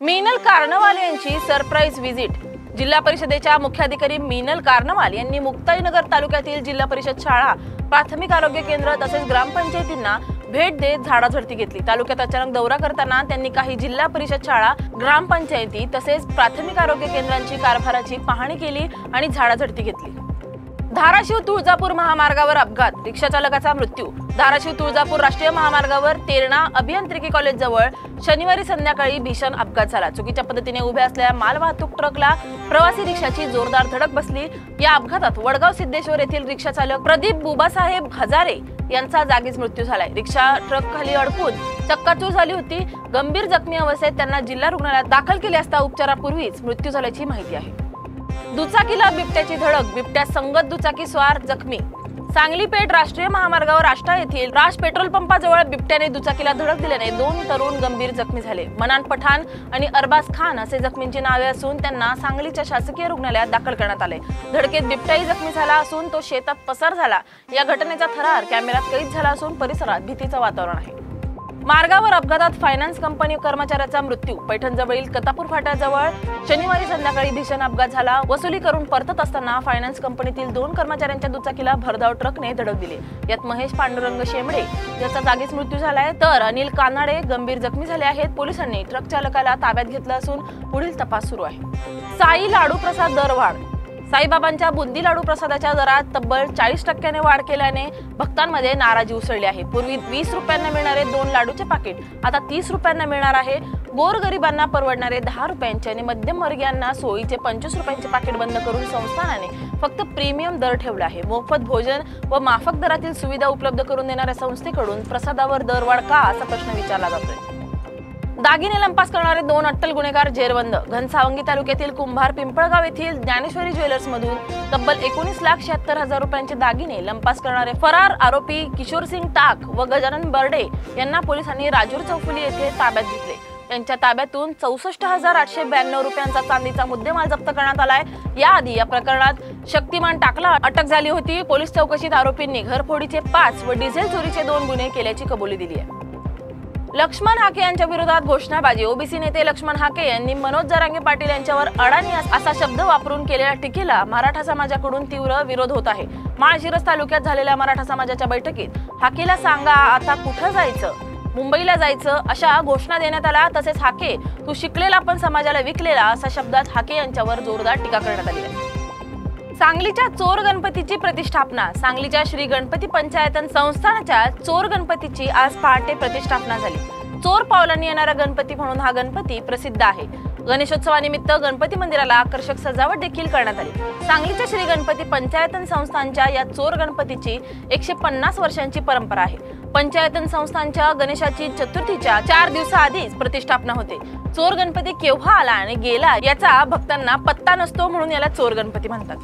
Meenal Cornwall यांची surprise visit. जिल्हा परिषदेच्या मुख्याधिकारी मीनल कार्नवाल यांनी मुक्ताईनगर तालुक्यातील जिल्हा परिषद शाळा, प्राथमिक आरोग्य केंद्र तसेच ग्रामपंचायतींना भेट देत झाडाझडती घेतली। तालुक्यात अचानक दौरा करताना त्यांनी काही जिल्हा परिषद शाळा, ग्रामपंचायती तसेच प्राथमिक आरोग्य केंद्रांची कारभाराची पाहणी केली आणि झाडाझडती घेतली। धाराशिव तुळजापूर महामार्गावर अपघात, रिक्षा चालकाचा मृत्यू। धाराशिव तुळजापूर राष्ट्रीय महामार्गावर तेरणा अभियांत्रिकी कॉलेज जवळ शनिवारी संध्याकाळी भीषण अपघात झाला। चुकीच्या पद्धतीने उभ्या असलेल्या मालवाहतूक ट्रकला प्रवासी रिक्षाची जोरदार धडक बसली। या अपघातात वडगाव सिद्धेश्वर येथील रिक्षा चालक प्रदीप बुबासाहेब हजारे यांचा जागीच मृत्यू झालाय। रिक्षा ट्रक खाली अडकून चक्काचूर झाली होती। गंभीर जखमी अवस्थेत त्यांना जिल्हा रुग्णालयात दाखल केले असता उपचारापूर्वीच मृत्यू झाल्याची माहिती आहे। दुचाकीला बिबट्याची धडक, बिबट्या संगत दुचाकी स्वार जखमी। सांगली पेठ राष्ट्रीय महामार्गावर आष्टा येथील राज पेट्रोल पंपाजवळ बिबट्याने दुचाकीला धडक दिल्याने 2 तरुण गंभीर जखमी झाले। मनान पठाण आणि अरबाज खान असे जखमींची नावे असून त्यांना सांगलीच्या शासकीय रुग्णालयात दाखल करण्यात आले। धडकेत बिबट्याही जखमी झाला असून तो शेतात पसार झाला। या घटनेचा थरार कॅमेऱ्यात कैद झाला असून परिसरात भीतीचे वातावरण आहे। मार्गावर अपघातात फायनान्स कंपनी कर्मचाऱ्याचा मृत्यू। पैठणजवळील कतापूर फाट्याजवळ शनिवारी संध्याकाळी भीषण अपघात झाला। वसुली करून परतत असताना फायनान्स कंपनीतील 2 कर्मचाऱ्यांच्या दुचाकीला भरधाव ट्रकने धडक दिली। यात महेश पांडुरंग शेमडे याचा जागीच मृत्यू झालाय, तर अनिल कानाडे गंभीर जखमी झाले आहेत। पोलिसांनी ट्रक चालकाला ताब्यात घेतलं असून पुढील तपास सुरू आहे। साई लाडू प्रसाद दरवाढ, साईबाबांच्या बुंदी लाडू प्रसादाच्या दरात तब्बल 40% वाढ केल्याने भक्तांमध्ये नाराजी उसळली आहे। पूर्वी 20 रुपयांना मिळणारे 2 लाडूचे पाकिट आता 30 रुपयांना मिळणार आहे। गोरगरिबांना परवडणारे 10 रुपयांचे आणि मध्यमवर्गीयांना सोयीचे 25 रुपयांचे पाकिट बंद करून संस्थानाने फक्त प्रीमियम दर ठेवला आहे। मोफत भोजन व माफक दरातील सुविधा उपलब्ध करून देणाऱ्या संस्थेकडून प्रसादावर दरवाढ का असा प्रश्न विचारला जातोय। दागिने लंपास करणारे 2 अट्टल गुन्हेगार जेरबंद। घनसावंगी तालुक्यातील कुंभार पिंपळगाव येथील ज्ञानेश्वरी ज्वेलर्स मधून तब्बल 19,76,000 रुपयांचे दागिने लंपास करणारे फरार आरोपी किशोरसिंग टाक व गजानन बर्डे यांना पोलिसांनी राजूर चौफुली येथे ताब्यात घेतले। त्यांच्या ताब्यातून 64,892 रुपयांचा चांदीचा मुद्देमाल जप्त करण्यात आलाय। याआधी या प्रकरणात शक्तिमान टाकला अटक झाली होती। पोलीस चौकशीत आरोपींनी घरफोडीचे 5 व डिझेल चोरीचे 2 गुन्हे केल्याची कबुली दिली आहे। लक्ष्मण हाके यांच्या विरोधात घोषणाबाजी। ओबीसी नेते लक्ष्मण हाके यांनी मनोज जरांगे पाटील यांच्यावर अडाणी असा शब्द वापरून केलेल्या टीकेला मराठा समाजाकडून तीव्र विरोध होत आहे। माळशिरस तालुक्यात झालेल्या मराठा समाजाच्या बैठकीत हाकेला सांगा आता कुठं जायचं, मुंबईला जायचं अशा घोषणा देण्यात आल्या। तसेच हाके तू शिकलेला पण समाजाला विकलेला अशा शब्दात हाके यांच्यावर जोरदार टीका करण्यात आली आहे। सांगलीच्या चोर गणपतीची प्रतिष्ठापना। सांगलीच्या श्री गणपती पंचायतन संस्थानाच्या चोर गणपतीची आज पहाटे प्रतिष्ठापना झाली। चोर पावलांनी येणारा गणपती म्हणून हा गणपती प्रसिद्ध आहे। गणेशोत्सवानिमित्त गणपती मंदिराला आकर्षक सजावट देखील करण्यात आली। सांगलीच्या श्री गणपती पंचायतन संस्थानच्या या चोर गणपतीची 150 वर्षांची परंपरा आहे। पंचायतन संस्थानच्या गणेशाची चतुर्थीच्या 4 दिवसाआधीच प्रतिष्ठापना होते। चोर गणपती केव्हा आला आणि गेला याचा भक्तांना पत्ता नसतो, म्हणून याला चोर गणपती म्हणतात।